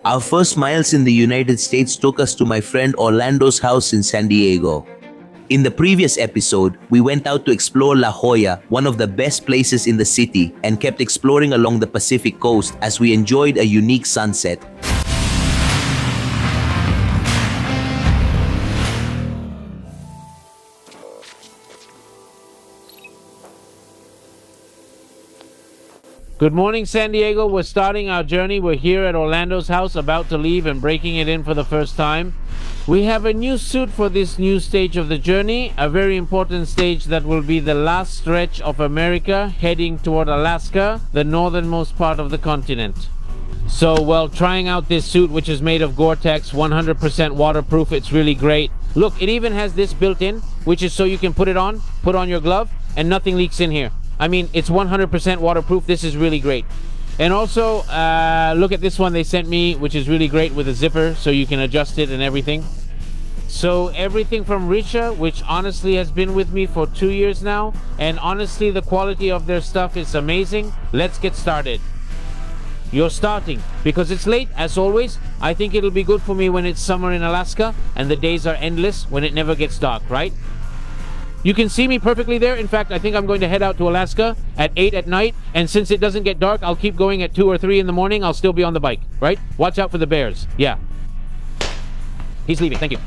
Our first miles in the United States took us to my friend Orlando's house in San Diego. In the previous episode, we went out to explore La Jolla, one of the best places in the city, and kept exploring along the Pacific coast as we enjoyed a unique sunset. Good morning, San Diego. We're starting our journey. We're here at Orlando's house, about to leave and breaking it in for the first time. We have a new suit for this new stage of the journey, a very important stage that will be the last stretch of America, heading toward Alaska, the northernmost part of the continent. So, well, trying out this suit, which is made of Gore-Tex, 100% waterproof, it's really great. Look, it even has this built in, which is so you can put on your glove, and nothing leaks in here. I mean, it's 100% waterproof. This is really great. And also, look at this one they sent me, which is really great with a zipper, so you can adjust it and everything. So everything from Risha, which honestly has been with me for 2 years now, and honestly the quality of their stuff is amazing. Let's get started. You're starting because it's late, as always. I think it'll be good for me when it's summer in Alaska and the days are endless, when it never gets dark, right? You can see me perfectly there. In fact, I think I'm going to head out to Alaska at 8 at night. And since it doesn't get dark, I'll keep going at 2 or 3 in the morning. I'll still be on the bike, right? Watch out for the bears. Yeah. He's leaving. Thank you.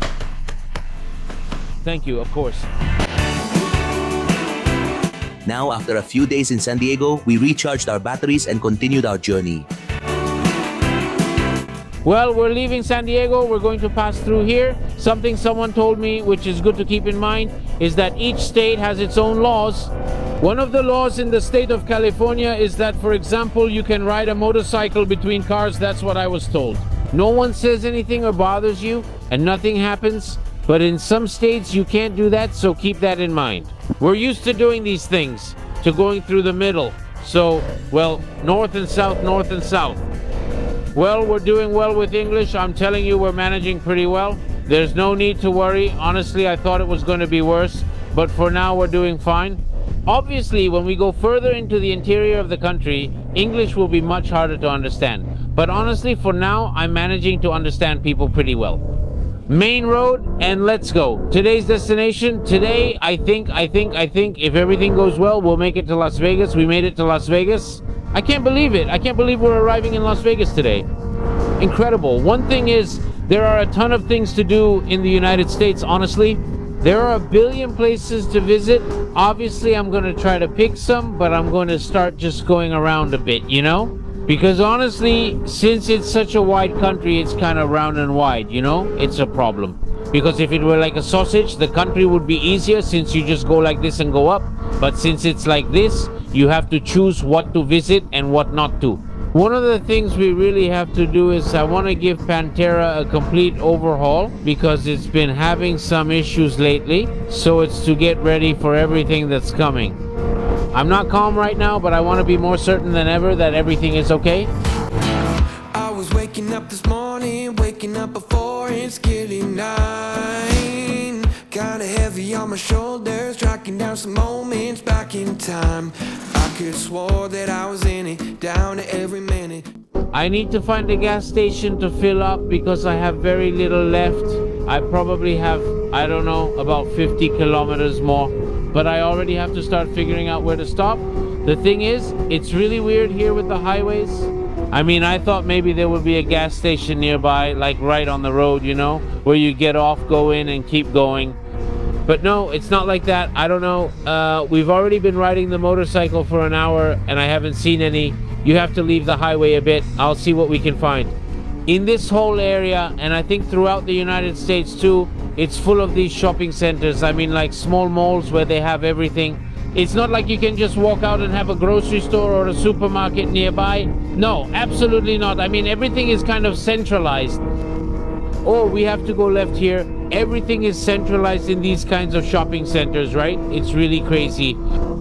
Thank you, of course. Now, after a few days in San Diego, we recharged our batteries and continued our journey. Well, we're leaving San Diego. We're going to pass through here. Something someone told me, which is good to keep in mind, is that each state has its own laws. One of the laws in the state of California is that, for example, you can ride a motorcycle between cars. That's what I was told. No one says anything or bothers you, and nothing happens. But in some states, you can't do that, so keep that in mind. We're used to doing these things, to going through the middle. So, well, north and south, north and south. Well, we're doing well with English. I'm telling you, we're managing pretty well. There's no need to worry. Honestly, I thought it was going to be worse, but for now, we're doing fine. Obviously, when we go further into the interior of the country, English will be much harder to understand. But honestly, for now, I'm managing to understand people pretty well. Main road, and let's go. Today's destination. Today, I think, if everything goes well, we'll make it to Las Vegas. We made it to Las Vegas. I can't believe it. I can't believe we're arriving in Las Vegas today. Incredible. One thing is, there are a ton of things to do in the United States, honestly. There are a billion places to visit. Obviously, I'm going to try to pick some, but I'm going to start just going around a bit, you know? Because honestly, since it's such a wide country, it's kind of round and wide, you know? It's a problem. Because if it were like a sausage, the country would be easier since you just go like this and go up. But since it's like this, you have to choose what to visit and what not to. One of the things we really have to do is I want to give Pantera a complete overhaul because it's been having some issues lately. So it's to get ready for everything that's coming. I'm not calm right now, but I want to be more certain than ever that everything is okay. I was waking up this morning, waking up before it's getting 9. Kinda heavy on my shoulders, tracking down some moments back in time. I could swore that I was in it, down to every minute. I need to find a gas station to fill up because I have very little left. I probably have, I don't know, about 50 kilometers more. But I already have to start figuring out where to stop. The thing is, it's really weird here with the highways. I mean, I thought maybe there would be a gas station nearby, like right on the road, you know, where you get off, go in, and keep going. But no, it's not like that. I don't know. We've already been riding the motorcycle for an hour, and I haven't seen any. You have to leave the highway a bit. I'll see what we can find. In this whole area, and I think throughout the United States too, it's full of these shopping centers. I mean, like small malls where they have everything. It's not like you can just walk out and have a grocery store or a supermarket nearby. No, absolutely not. I mean, everything is kind of centralized. Oh, we have to go left here. Everything is centralized in these kinds of shopping centers, right? It's really crazy.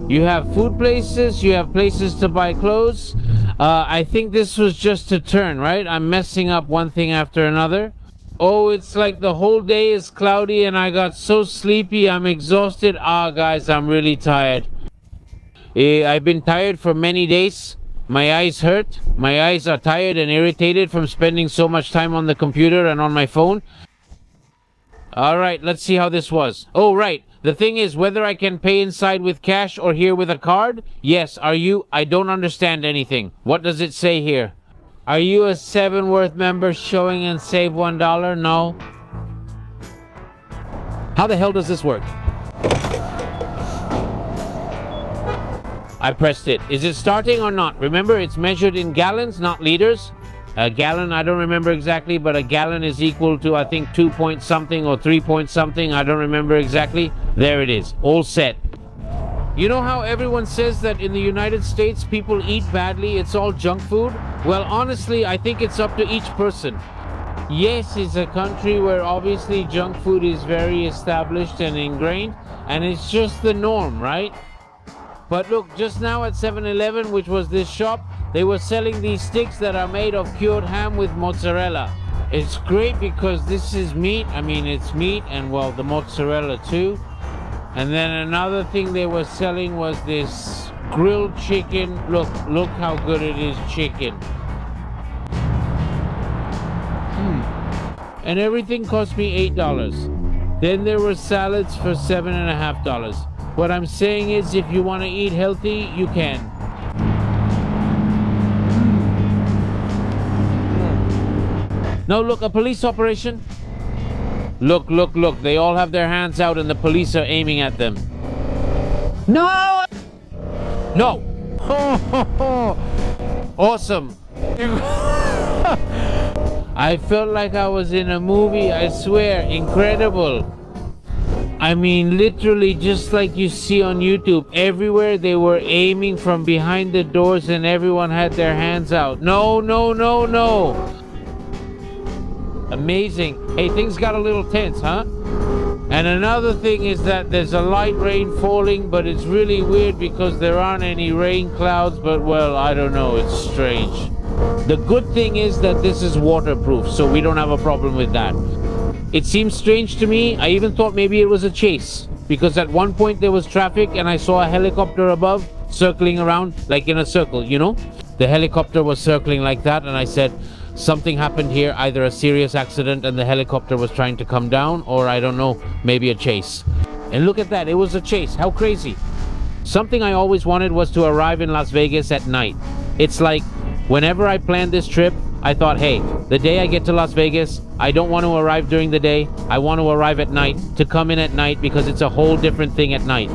You have food places, you have places to buy clothes. I think this was just a turn, right? I'm messing up one thing after another. Oh, it's like the whole day is cloudy and I got so sleepy, I'm exhausted. Guys, I'm really tired. I've been tired for many days. My eyes hurt. My eyes are tired and irritated from spending so much time on the computer and on my phone. All right, let's see how this was. Oh, right. The thing is whether I can pay inside with cash or here with a card. Yes, are you? I don't understand anything. What does it say here? Are you a 7 Worth member showing and save $1? No. How the hell does this work? I pressed it. Is it starting or not? Remember, it's measured in gallons, not liters. A gallon, I don't remember exactly, but a gallon is equal to, I think, 2 point something or 3 point something. I don't remember exactly. There it is, all set. You know how everyone says that in the United States people eat badly, it's all junk food? Well, honestly, I think it's up to each person. Yes, it's a country where obviously junk food is very established and ingrained, and it's just the norm, right? But look, just now at 7-Eleven, which was this shop, they were selling these sticks that are made of cured ham with mozzarella. It's great because this is meat. I mean, it's meat and, well, the mozzarella too. And then another thing they were selling was this grilled chicken. Look how good it is, chicken. And everything cost me $8. Then there were salads for $7.50. What I'm saying is, if you want to eat healthy, you can. Now look, a police operation. Look. They all have their hands out and the police are aiming at them. No! No! Awesome. I felt like I was in a movie, I swear. Incredible. I mean, literally just like you see on YouTube. Everywhere they were aiming from behind the doors and everyone had their hands out. No. Amazing. Hey, things got a little tense, huh? And another thing is that there's a light rain falling, but it's really weird because there aren't any rain clouds, but well, I don't know, it's strange. The good thing is that this is waterproof, so we don't have a problem with that. It seems strange to me. I even thought maybe it was a chase, because at one point there was traffic and I saw a helicopter above circling around like in a circle, you know? The helicopter was circling like that, and I said, something happened here, either a serious accident and the helicopter was trying to come down, or I don't know, maybe a chase. And look at that, it was a chase. How crazy. Something I always wanted was to arrive in Las Vegas at night. It's like, whenever I planned this trip, I thought, hey, the day I get to Las Vegas, I don't want to arrive during the day. I want to arrive at night, to come in at night, because it's a whole different thing at night.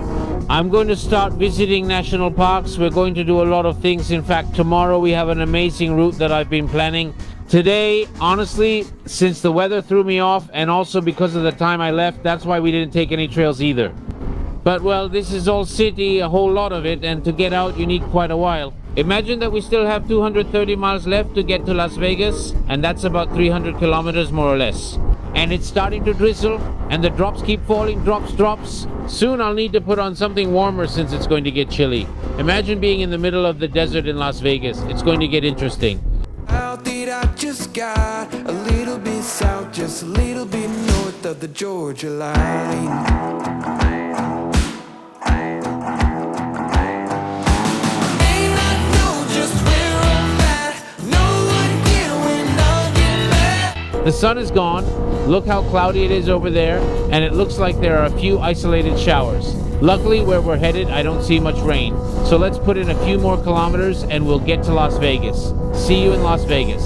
I'm going to start visiting national parks. We're going to do a lot of things. In fact, tomorrow we have an amazing route that I've been planning. Today, honestly, since the weather threw me off, and also because of the time I left, that's why we didn't take any trails either. But well, this is all city, a whole lot of it, and to get out you need quite a while. Imagine that we still have 230 miles left to get to Las Vegas, and that's about 300 kilometers more or less. And it's starting to drizzle, and the drops keep falling, drops. Soon I'll need to put on something warmer since it's going to get chilly. Imagine being in the middle of the desert in Las Vegas. It's going to get interesting. Out that I just got a little bit south, just a little bit north of the Georgia line. The sun is gone. Look how cloudy it is over there, and it looks like there are a few isolated showers. Luckily, where we're headed, I don't see much rain. So let's put in a few more kilometers and we'll get to Las Vegas. See you in Las Vegas.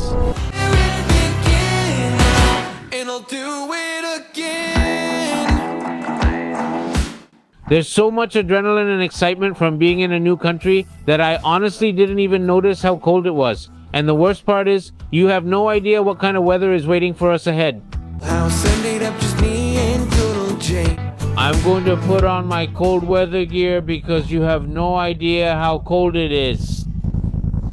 There's so much adrenaline and excitement from being in a new country that I honestly didn't even notice how cold it was. And the worst part is, you have no idea what kind of weather is waiting for us ahead. I'm going to put on my cold weather gear because you have no idea how cold it is.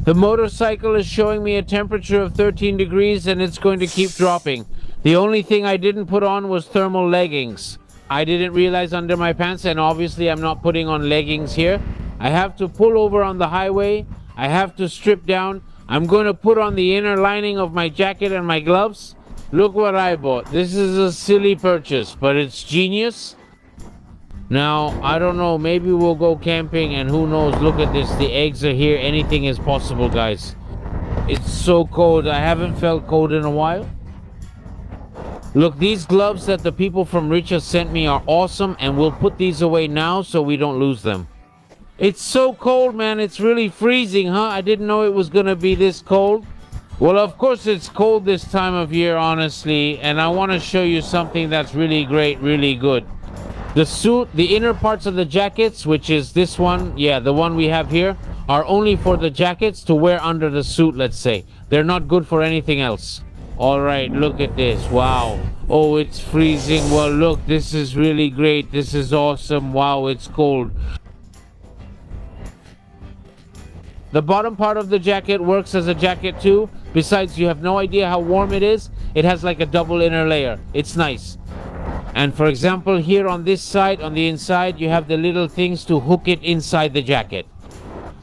The motorcycle is showing me a temperature of 13 degrees and it's going to keep dropping. The only thing I didn't put on was thermal leggings. I didn't realize under my pants, and obviously I'm not putting on leggings here. I have to pull over on the highway. I have to strip down. I'm going to put on the inner lining of my jacket and my gloves. Look what I bought. This is a silly purchase, but it's genius. Now, I don't know, maybe we'll go camping and who knows, look at this, the eggs are here, anything is possible, guys. It's so cold, I haven't felt cold in a while. Look, these gloves that the people from Richa sent me are awesome, and we'll put these away now so we don't lose them. It's so cold, man, it's really freezing, huh? I didn't know it was gonna be this cold. Well, of course it's cold this time of year, honestly, and I want to show you something that's really great, really good. The suit, the inner parts of the jackets, which is this one, yeah, the one we have here, are only for the jackets to wear under the suit, let's say. They're not good for anything else. All right, look at this. Wow. Oh, it's freezing. Well, look, this is really great. This is awesome. Wow, it's cold. The bottom part of the jacket works as a jacket too. Besides, you have no idea how warm it is. It has like a double inner layer. It's nice. And for example, here on this side, on the inside, you have the little things to hook it inside the jacket.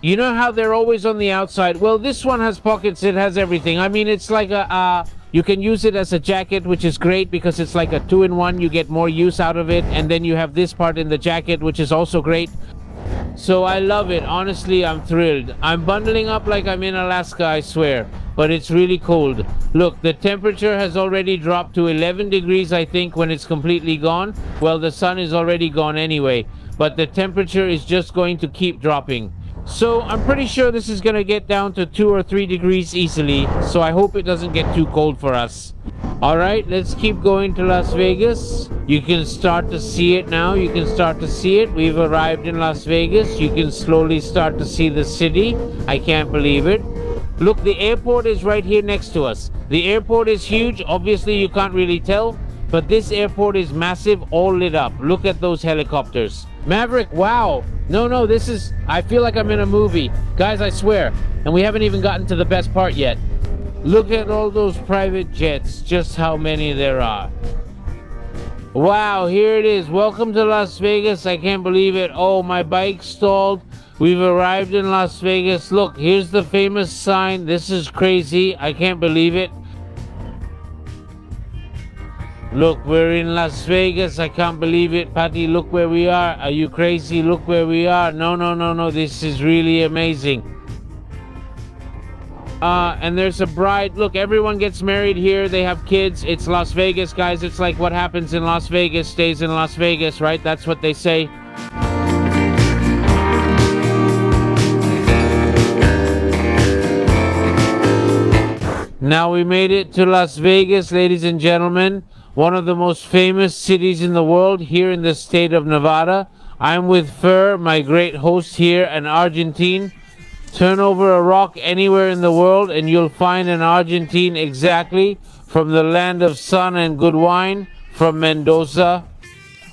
You know how they're always on the outside? Well, this one has pockets, it has everything. I mean, it's like you can use it as a jacket, which is great because it's like a 2-in-1. You get more use out of it. And then you have this part in the jacket, which is also great. So I love it. Honestly, I'm thrilled. I'm bundling up like I'm in Alaska, I swear. But it's really cold. Look, the temperature has already dropped to 11 degrees, I think, when it's completely gone. Well, the sun is already gone anyway. But the temperature is just going to keep dropping. So I'm pretty sure this is going to get down to 2 or 3 degrees easily. So I hope it doesn't get too cold for us. Alright, let's keep going to Las Vegas. You can start to see it now. You can start to see it. We've arrived in Las Vegas. You can slowly start to see the city. I can't believe it. Look, the airport is right here next to us. The airport is huge. Obviously, you can't really tell. But this airport is massive, all lit up. Look at those helicopters. Maverick, wow. No, this is... I feel like I'm in a movie. Guys, I swear. And we haven't even gotten to the best part yet. Look at all those private jets, just how many there are. Wow, here it is. Welcome to Las Vegas. I can't believe it. Oh, my bike stalled. We've arrived in Las Vegas. Look, here's the famous sign. This is crazy. I can't believe it. Look, we're in Las Vegas. I can't believe it. Patty, look where we are. Are you crazy? Look where we are. No. This is really amazing. And there's a bride. Look, everyone gets married here. They have kids. It's Las Vegas, guys. It's like what happens in Las Vegas stays in Las Vegas, right? That's what they say. Now we made it to Las Vegas, ladies and gentlemen. One of the most famous cities in the world, here in the state of Nevada. I'm with Fer, my great host here, an Argentine. Turn over a rock anywhere in the world and you'll find an Argentine exactly from the land of sun and good wine, from Mendoza.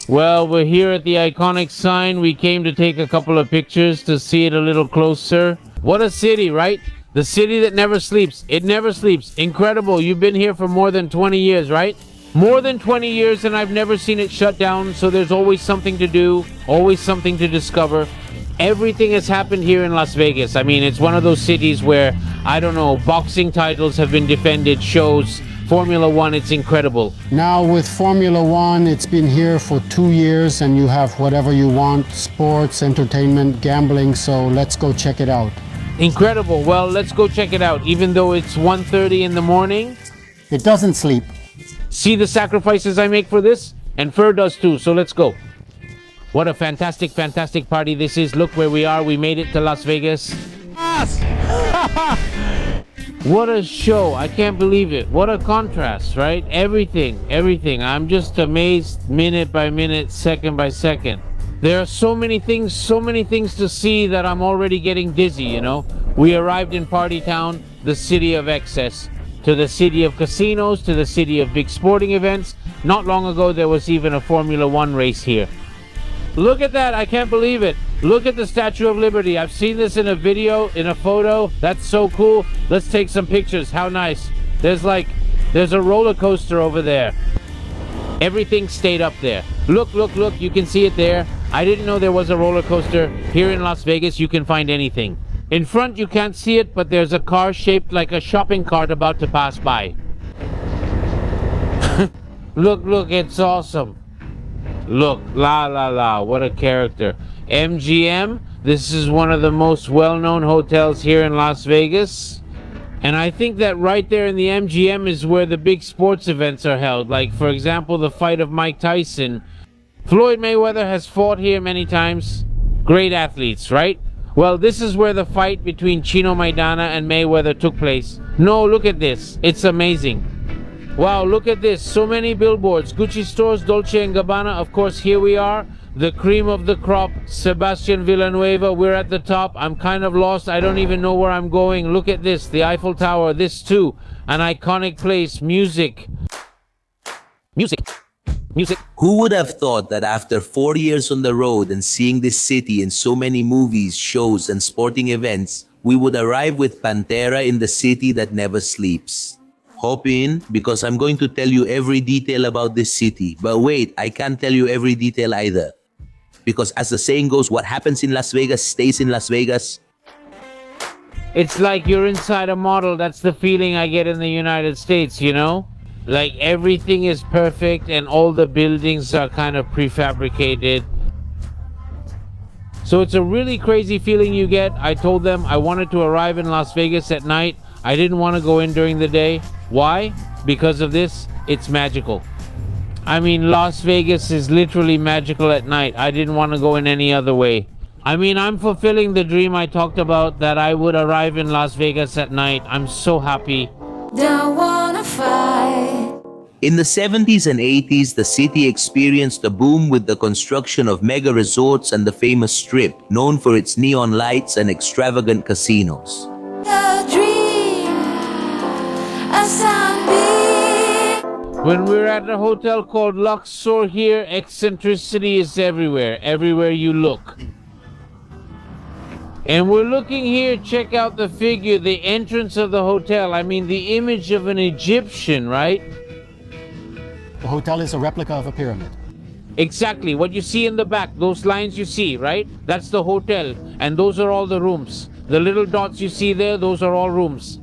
Well, we're here at the iconic sign. We came to take a couple of pictures to see it a little closer. What a city, right? The city that never sleeps. It never sleeps. Incredible. You've been here for more than 20 years, right? More than 20 years and I've never seen it shut down. So there's always something to do, always something to discover. Everything has happened here in Las Vegas. I mean, it's one of those cities where, I don't know, boxing titles have been defended, shows, Formula One, it's incredible. Now with Formula One, it's been here for 2 years and you have whatever you want, sports, entertainment, gambling, so let's go check it out. Incredible. Well, let's go check it out. Even though it's 1:30 in the morning. It doesn't sleep. See the sacrifices I make for this? And Fer does too, so let's go. What a fantastic, fantastic party this is. Look where we are. We made it to Las Vegas. What a show. I can't believe it. What a contrast, right? Everything. I'm just amazed minute by minute, second by second. There are so many things to see that I'm already getting dizzy, you know? We arrived in Party Town, the city of excess, to the city of casinos, to the city of big sporting events. Not long ago, there was even a Formula One race here. Look at that, I can't believe it. Look at the Statue of Liberty. I've seen this in a video, in a photo. That's so cool. Let's take some pictures. How nice. There's a roller coaster over there. Everything stayed up there. Look, you can see it there. I didn't know there was a roller coaster. Here in Las Vegas, you can find anything. In front, you can't see it, but there's a car shaped like a shopping cart about to pass by. Look, it's awesome. Look, la la la, what a character. MGM, this is one of the most well-known hotels here in Las Vegas. And I think that right there in the MGM is where the big sports events are held. Like, for example, the fight of Mike Tyson. Floyd Mayweather has fought here many times. Great athletes, right? Well, this is where the fight between Chino Maidana and Mayweather took place. No, look at this. It's amazing. Wow, look at this. So many billboards. Gucci stores, Dolce & Gabbana. Of course, here we are. The cream of the crop, Sebastian Villanueva. We're at the top. I'm kind of lost. I don't even know where I'm going. Look at this. The Eiffel Tower. This too. An iconic place. Music. Music. Music. Who would have thought that after 4 years on the road and seeing this city in so many movies, shows, and sporting events, we would arrive with Pantera in the city that never sleeps? Hop in, because I'm going to tell you every detail about this city. But wait, I can't tell you every detail either. Because as the saying goes, what happens in Las Vegas stays in Las Vegas. It's like you're inside a model. That's the feeling I get in the United States, you know? Like everything is perfect and all the buildings are kind of prefabricated. So it's a really crazy feeling you get. I told them I wanted to arrive in Las Vegas at night. I didn't want to go in during the day. Why? Because of this, it's magical. I mean, Las Vegas is literally magical at night. I didn't want to go in any other way. I mean, I'm fulfilling the dream I talked about, that I would arrive in Las Vegas at night. I'm so happy. Don't wanna fight. In the 70s and 80s, the city experienced a boom with the construction of mega resorts and the famous Strip, known for its neon lights and extravagant casinos. A dream, a sunbeam. When we're at a hotel called Luxor here, eccentricity is everywhere, everywhere you look. And we're looking here, check out the figure, the entrance of the hotel. I mean, the image of an Egyptian, right? The hotel is a replica of a pyramid. Exactly, what you see in the back, those lines you see, right? That's the hotel, and those are all the rooms. The little dots you see there, those are all rooms.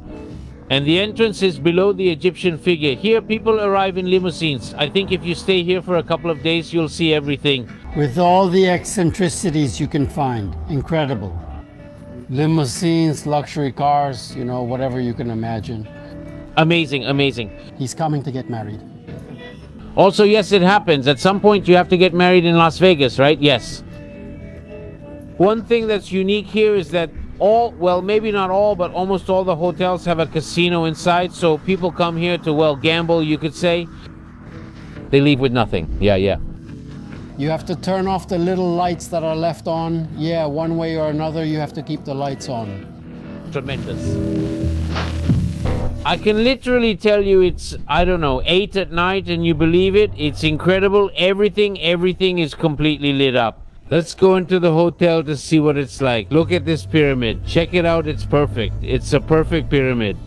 And the entrance is below the Egyptian figure. Here, people arrive in limousines. I think if you stay here for a couple of days, you'll see everything. With all the eccentricities you can find. Incredible. Limousines, luxury cars, you know, whatever you can imagine. Amazing, amazing. He's coming to get married. Also, yes, it happens. At some point, you have to get married in Las Vegas, right? Yes. One thing that's unique here is that well, maybe not all, but almost all the hotels have a casino inside. So people come here to, well, gamble, you could say. They leave with nothing. Yeah, yeah. You have to turn off the little lights that are left on. Yeah, one way or another, you have to keep the lights on. Tremendous. I can literally tell you it's, I don't know, 8 at night and you believe it. It's incredible. Everything is completely lit up. Let's go into the hotel to see what it's like. Look at this pyramid. Check it out. It's perfect. It's a perfect pyramid.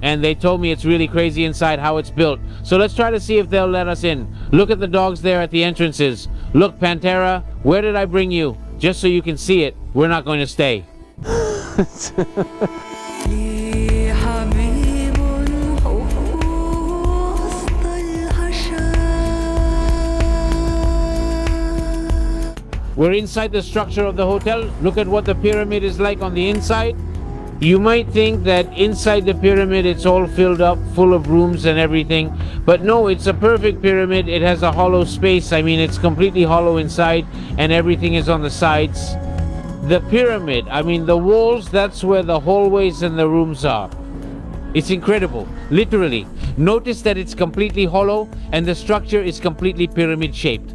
And they told me it's really crazy inside how it's built. So let's try to see if they'll let us in. Look at the dogs there at the entrances. Look, Pantera, where did I bring you? Just so you can see it. We're not going to stay. We're inside the structure of the hotel. Look at what the pyramid is like on the inside. You might think that inside the pyramid it's all filled up, full of rooms and everything. But no, it's a perfect pyramid. It has a hollow space. I mean, it's completely hollow inside and everything is on the sides. The pyramid, I mean, the walls, that's where the hallways and the rooms are. It's incredible, literally. Notice that it's completely hollow and the structure is completely pyramid shaped.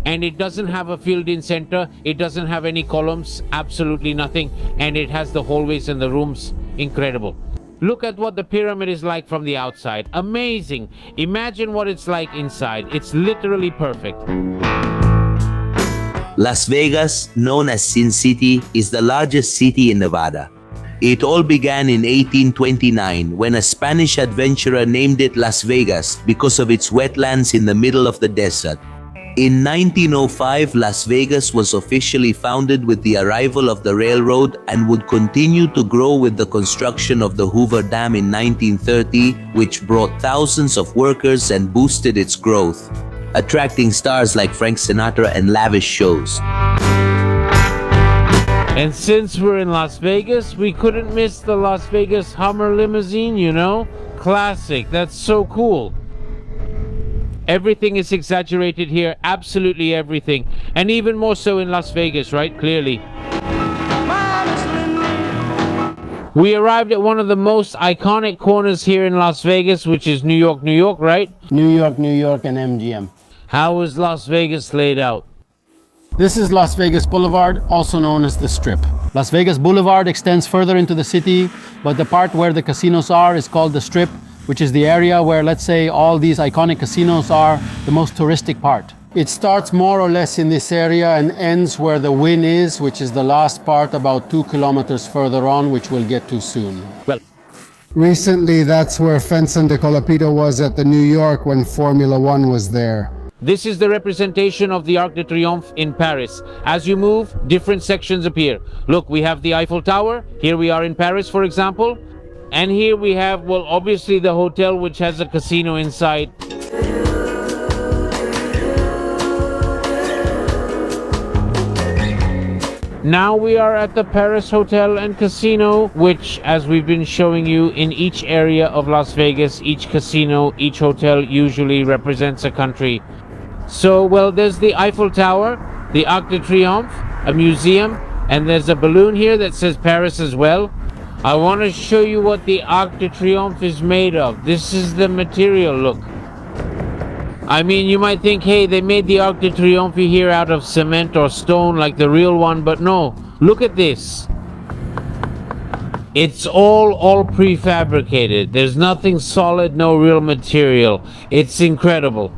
And it doesn't have a filled-in center. It doesn't have any columns, absolutely nothing. And it has the hallways and the rooms. Incredible. Look at what the pyramid is like from the outside. Amazing. Imagine what it's like inside. It's literally perfect. Las Vegas, known as Sin City, is the largest city in Nevada. It all began in 1829 when a Spanish adventurer named it Las Vegas because of its wetlands in the middle of the desert. In 1905, Las Vegas was officially founded with the arrival of the railroad and would continue to grow with the construction of the Hoover Dam in 1930, which brought thousands of workers and boosted its growth. attracting stars like Frank Sinatra and lavish shows. And since we're in Las Vegas, we couldn't miss the Las Vegas Hummer limousine, you know? Classic. That's so cool. Everything is exaggerated here, absolutely everything. And even more so in Las Vegas, right? Clearly. We arrived at one of the most iconic corners here in Las Vegas, which is New York, New York, right? New York, and MGM. How is Las Vegas laid out? This is Las Vegas Boulevard, also known as the Strip. Las Vegas Boulevard extends further into the city, but the part where the casinos are is called the Strip, which is the area where, let's say, all these iconic casinos are, the most touristic part. It starts more or less in this area and ends where the Wynn is, which is the last part about 2 kilometers further on, which we'll get to soon. Well, recently, that's where Fenson de Colapito was at the New York when Formula One was there. this is the representation of the Arc de Triomphe in Paris. As you move, different sections appear. Look, we have the Eiffel Tower. Here we are in Paris, for example. And here we have, well, obviously the hotel, which has a casino inside. Now we are at the Paris Hotel and Casino, which, as we've been showing you, in each area of Las Vegas, each casino, each hotel usually represents a country. So, well, there's the Eiffel Tower, the Arc de Triomphe, a museum, and there's a balloon here that says Paris as well. I want to show you what the Arc de Triomphe is made of. This is the material, look. I mean, you might think, hey, they made the Arc de Triomphe here out of cement or stone like the real one, but no. Look at this. It's all prefabricated. There's nothing solid, no real material. It's incredible.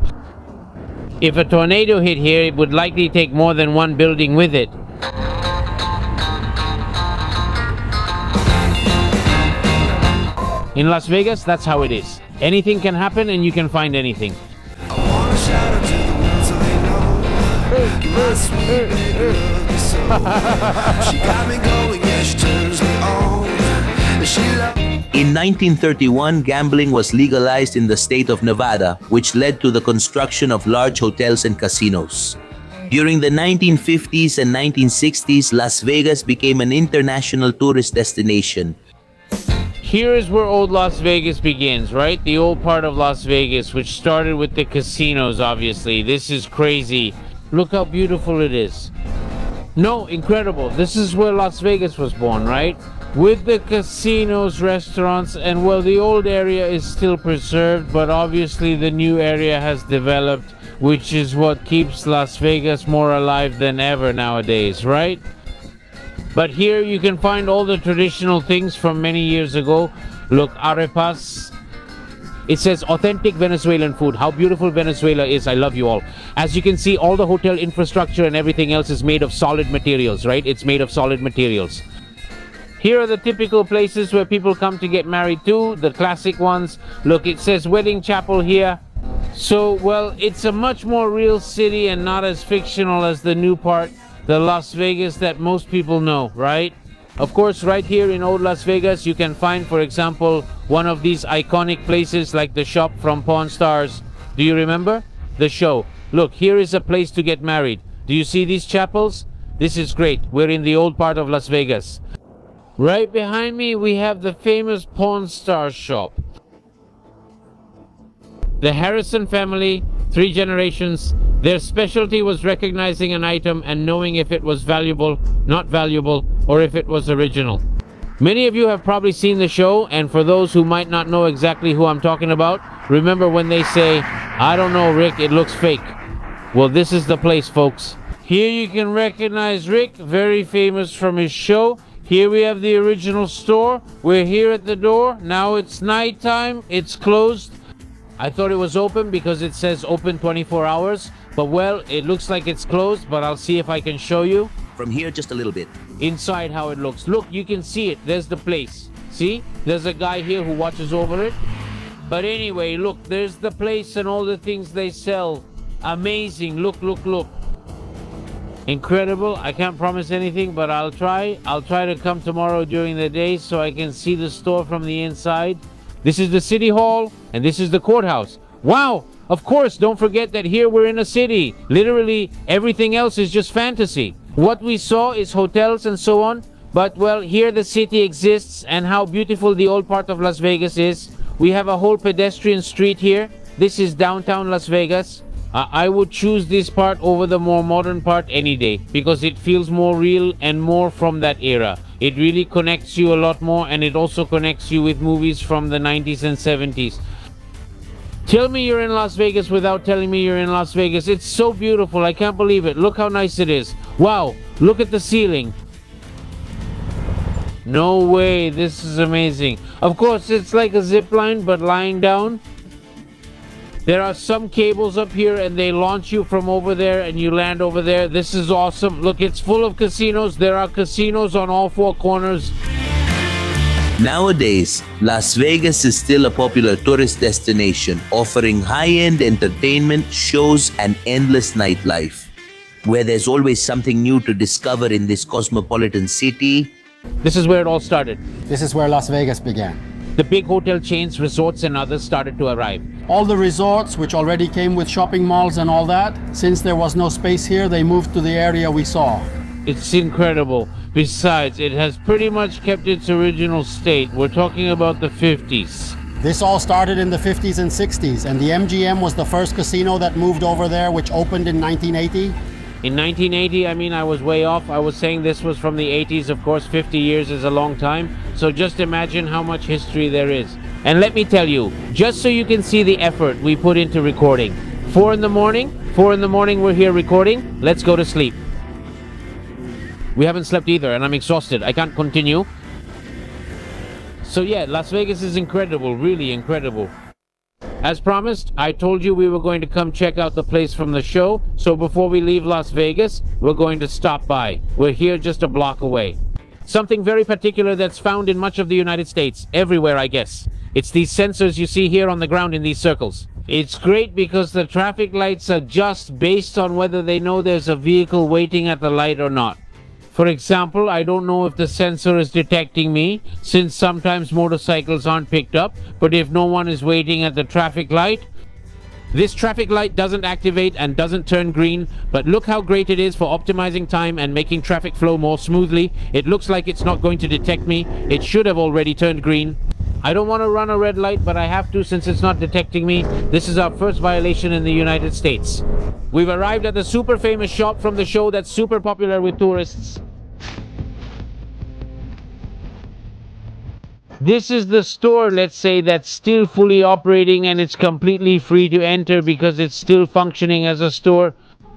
If a tornado hit here, it would likely take more than one building with it. In Las Vegas, that's how it is. Anything can happen and you can find anything. In 1931, gambling was legalized in the state of Nevada, which led to the construction of large hotels and casinos. During the 1950s and 1960s, Las Vegas became an international tourist destination. Here is where old Las Vegas begins, right? The old part of Las Vegas, which started with the casinos, obviously. This is crazy. Look how beautiful it is. No, incredible. This is where Las Vegas was born, right? With the casinos, restaurants, and well, the old area is still preserved, but obviously the new area has developed, which is what keeps Las Vegas more alive than ever nowadays, right? But here you can find all the traditional things from many years ago. Look, arepas. It says authentic Venezuelan food. How beautiful Venezuela is. I love you all. As you can see, all the hotel infrastructure and everything else is made of solid materials, right? It's made of solid materials. Here are the typical places where people come to get married too, the classic ones. Look, it says wedding chapel here. So, well, it's a much more real city and not as fictional as the new part, the Las Vegas that most people know, right? Of course, right here in old Las Vegas, you can find, for example, one of these iconic places like the shop from Pawn Stars. Do you remember? The show. Look, here is a place to get married. Do you see these chapels? This is great. We're in the old part of Las Vegas. Right behind me, we have the famous Pawn Stars shop. The Harrison family, 3 generations, their specialty was recognizing an item and knowing if it was valuable, not valuable, or if it was original. Many of you have probably seen the show, and for those who might not know exactly who I'm talking about, remember when they say, I don't know, Rick, it looks fake. Well, this is the place, folks. Here you can recognize Rick, very famous from his show. Here we have the original store. We're here at the door. Now it's nighttime. It's closed. I thought it was open because it says open 24 hours. But well, it looks like it's closed, but I'll see if I can show you. From here, just a little bit. Inside how it looks. Look, you can see it. There's the place. See? There's a guy here who watches over it. But anyway, look, there's the place and all the things they sell. Amazing. Look, look, look. Incredible. I can't promise anything, but I'll try. I'll try to come tomorrow during the day so I can see the store from the inside. This is the city hall, and this is the courthouse. Wow! Of course, don't forget that here we're in a city. Literally, everything else is just fantasy. What we saw is hotels and so on, but well, here the city exists, and how beautiful the old part of Las Vegas is. We have a whole pedestrian street here. This is downtown Las Vegas. I would choose this part over the more modern part any day because it feels more real and more from that era. It really connects you a lot more, and it also connects you with movies from the 90s and 70s. Tell me you're in Las Vegas without telling me you're in Las Vegas. It's so beautiful. I can't believe it. Look how nice it is. Wow, look at the ceiling. No way, this is amazing. Of course, it's like a zip line, but lying down. There are some cables up here and they launch you from over there and you land over there. This is awesome. Look, it's full of casinos. There are casinos on all four corners. Nowadays, Las Vegas is still a popular tourist destination, offering high-end entertainment, shows, and endless nightlife. Where there's always something new to discover in this cosmopolitan city. This is where it all started. This is where Las Vegas began. The big hotel chains, resorts, and others started to arrive. All the resorts, which already came with shopping malls and all that, since there was no space here, they moved to the area we saw. It's incredible. Besides, it has pretty much kept its original state. We're talking about the 50s. This all started in the 50s and 60s, and the MGM was the first casino that moved over there, which opened in 1980. In 1980, I was way off. I was saying this was from the 80s. Of course, 50 years is a long time. So just imagine how much history there is. And let me tell you, just so you can see the effort we put into recording. 4 in the morning we're here recording. Let's go to sleep. We haven't slept either, and I'm exhausted. I can't continue. So yeah, Las Vegas is incredible, really incredible. As promised, I told you we were going to come check out the place from the show. So before we leave Las Vegas, we're going to stop by. We're here just a block away. Something very particular that's found in much of the United States, everywhere I guess. It's these sensors you see here on the ground in these circles. It's great because the traffic lights adjust based on whether they know there's a vehicle waiting at the light or not. For example, I don't know if the sensor is detecting me, since sometimes motorcycles aren't picked up, but if no one is waiting at the traffic light, this traffic light doesn't activate and doesn't turn green, but look how great it is for optimizing time and making traffic flow more smoothly. It looks like it's not going to detect me. It should have already turned green. I don't want to run a red light, but I have to since it's not detecting me. This is our first violation in the United States. We've arrived at the super famous shop from the show that's super popular with tourists. This is the store, let's say, that's still fully operating and it's completely free to enter because it's still functioning as a store.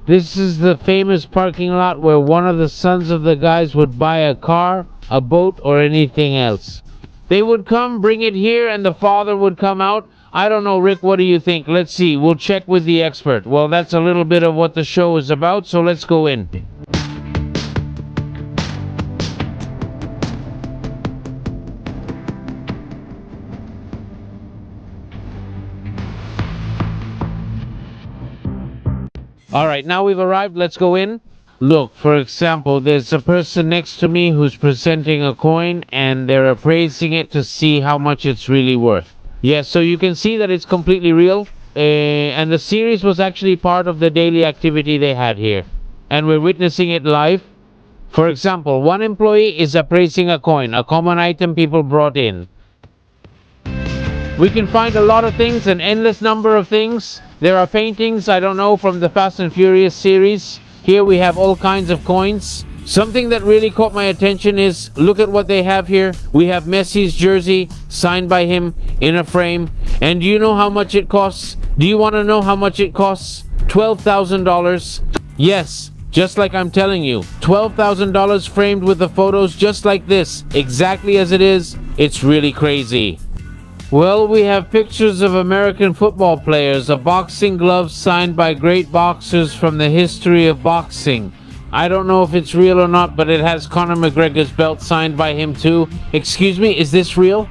This is the famous parking lot where one of the sons of the guys would buy a car, a boat, or anything else. They would come, bring it here, and the father would come out. I don't know, Rick, what do you think? Let's see, we'll check with the expert. Well, that's a little bit of what the show is about, so let's go in. Alright, now we've arrived, let's go in. Look, for example, there's a person next to me who's presenting a coin and they're appraising it to see how much it's really worth. Yeah, so you can see that it's completely real. And the series was actually part of the daily activity they had here. And we're witnessing it live. For example, one employee is appraising a coin, a common item people brought in. We can find a lot of things, an endless number of things. There are paintings, I don't know, from the Fast and Furious series. Here we have all kinds of coins. Something that really caught my attention is, look at what they have here. We have Messi's jersey, signed by him, in a frame. And do you know how much it costs? Do you want to know how much it costs? $12,000. Yes, just like I'm telling you. $12,000 framed with the photos just like this, exactly as it is. It's really crazy. Well, we have pictures of American football players, a boxing glove signed by great boxers from the history of boxing. I don't know if it's real or not, but it has Conor McGregor's belt signed by him too. Excuse me, is this real?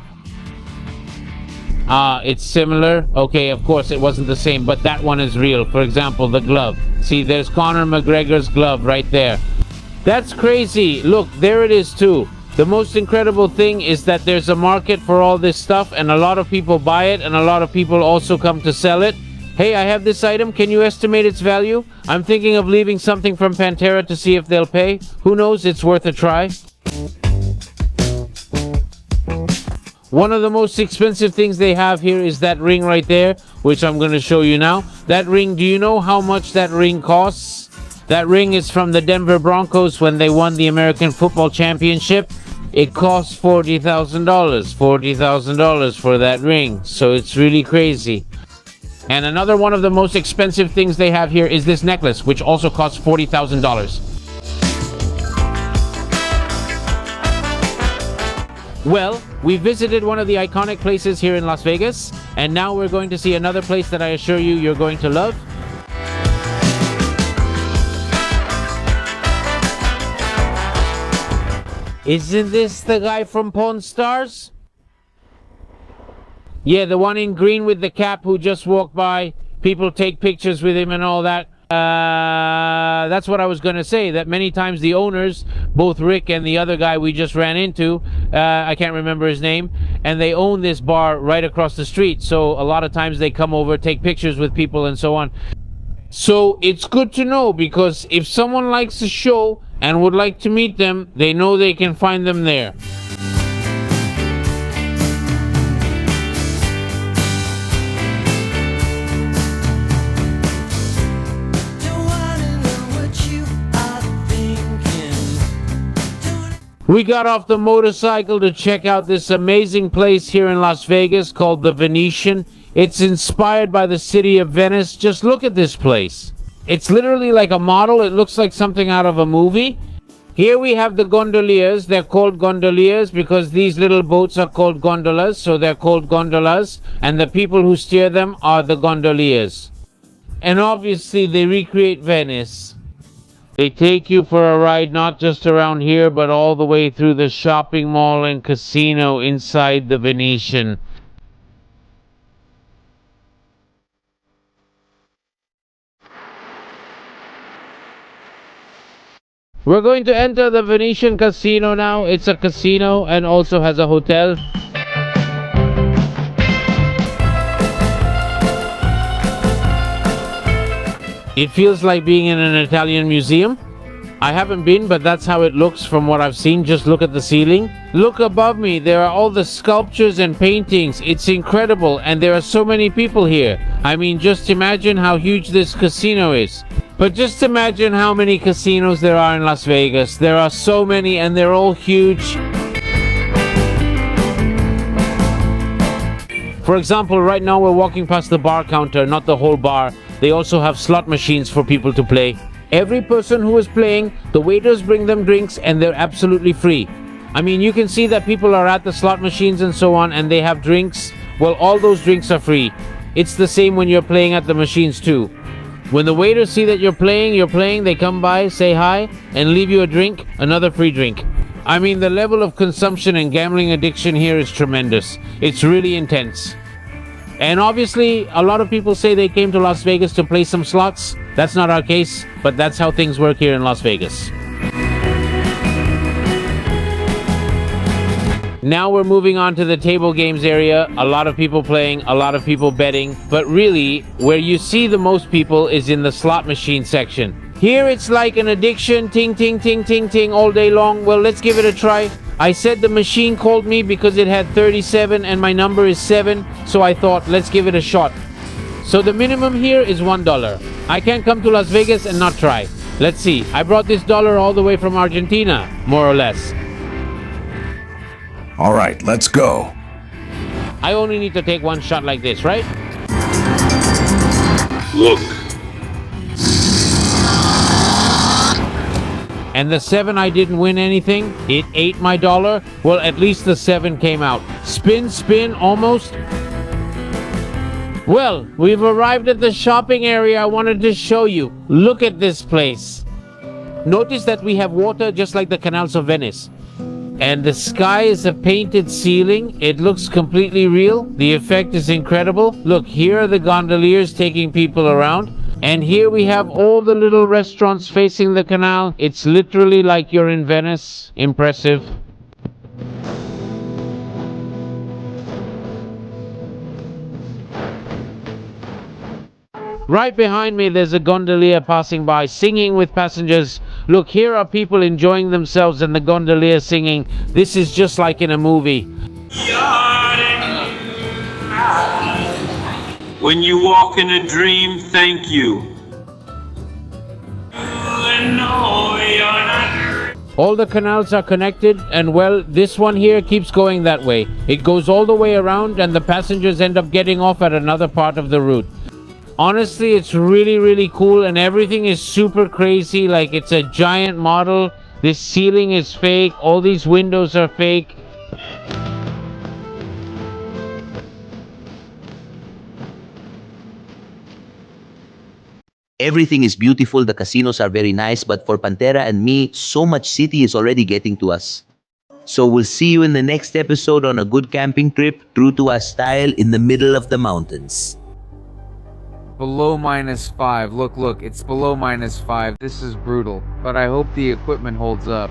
It's similar. Okay, of course it wasn't the same, but that one is real. For example, the glove. See, there's Conor McGregor's glove right there. That's crazy. Look, there it is too. The most incredible thing is that there's a market for all this stuff and a lot of people buy it and a lot of people also come to sell it. Hey, I have this item. Can you estimate its value? I'm thinking of leaving something from Pantera to see if they'll pay. Who knows? It's worth a try. One of the most expensive things they have here is that ring right there, which I'm going to show you now. That ring, do you know how much that ring costs? That ring is from the Denver Broncos when they won the American Football Championship. It costs $40,000. $40,000 for that ring. So it's really crazy. And another one of the most expensive things they have here is this necklace, which also costs $40,000. Well, we visited one of the iconic places here in Las Vegas, and now we're going to see another place that I assure you you're going to love. Isn't this the guy from Pawn Stars? Yeah, the one in green with the cap who just walked by. People take pictures with him and all that. That's what I was going to say, that many times the owners, both Rick and the other guy we just ran into, I can't remember his name, and they own this bar right across the street. So a lot of times they come over, take pictures with people and so on. So it's good to know, because if someone likes the show and would like to meet them, they know they can find them there. We got off the motorcycle to check out this amazing place here in Las Vegas called the Venetian. It's inspired by the city of Venice. Just look at this place. It's literally like a model. It looks like something out of a movie. Here we have the gondoliers. They're called gondoliers because these little boats are called gondolas, so they're called gondolas. And the people who steer them are the gondoliers. And obviously they recreate Venice. They take you for a ride not just around here, but all the way through the shopping mall and casino inside the Venetian. We're going to enter the Venetian casino now. It's a casino and also has a hotel. It feels like being in an Italian museum. I haven't been, but that's how it looks from what I've seen. Just look at the ceiling. Look above me. There are all the sculptures and paintings. It's incredible, and there are so many people here. I mean, just imagine how huge this casino is. But just imagine how many casinos there are in Las Vegas. There are so many, and they're all huge. For example, right now we're walking past the bar counter, not the whole bar. They also have slot machines for people to play. Every person who is playing, the waiters bring them drinks and they're absolutely free. I mean, you can see that people are at the slot machines and so on, and they have drinks. Well, all those drinks are free. It's the same when you're playing at the machines too. When the waiters see that you're playing, they come by, say hi, and leave you a drink, another free drink. I mean, the level of consumption and gambling addiction here is tremendous. It's really intense. And obviously, a lot of people say they came to Las Vegas to play some slots. That's not our case, but that's how things work here in Las Vegas. Now we're moving on to the table games area. A lot of people playing, a lot of people betting, but really, where you see the most people is in the slot machine section. Here it's like an addiction, ting, ting, ting, ting, ting, all day long. Well, let's give it a try. I said the machine called me because it had 37 and my number is 7, so I thought, let's give it a shot. So the minimum here is $1. I can't come to Las Vegas and not try. Let's see, I brought this dollar all the way from Argentina, more or less. All right, let's go. I only need to take one shot like this, right? Look. And the 7, I didn't win anything. It ate my dollar. Well, at least the 7 came out. Spin, spin, almost. Well, we've arrived at the shopping area I wanted to show you. Look at this place. Notice that we have water just like the canals of Venice. And the sky is a painted ceiling. It looks completely real. The effect is incredible. Look, here are the gondoliers taking people around. And here we have all the little restaurants facing the canal. It's literally like you're in Venice. Impressive. Right behind me, there's a gondolier passing by, singing with passengers. Look, here are people enjoying themselves and the gondolier singing. This is just like in a movie. When you walk in a dream, thank you. All the canals are connected, and well, this one here keeps going that way. It goes all the way around, and the passengers end up getting off at another part of the route. Honestly, it's really cool, and everything is super crazy. Like, it's a giant model. This ceiling is fake. All these windows are fake. Everything is beautiful, the casinos are very nice, but for Pantera and me, so much city is already getting to us. So we'll see you in the next episode on a good camping trip, true to our style, in the middle of the mountains. Below -5. Look, it's below -5. This is brutal, but I hope the equipment holds up.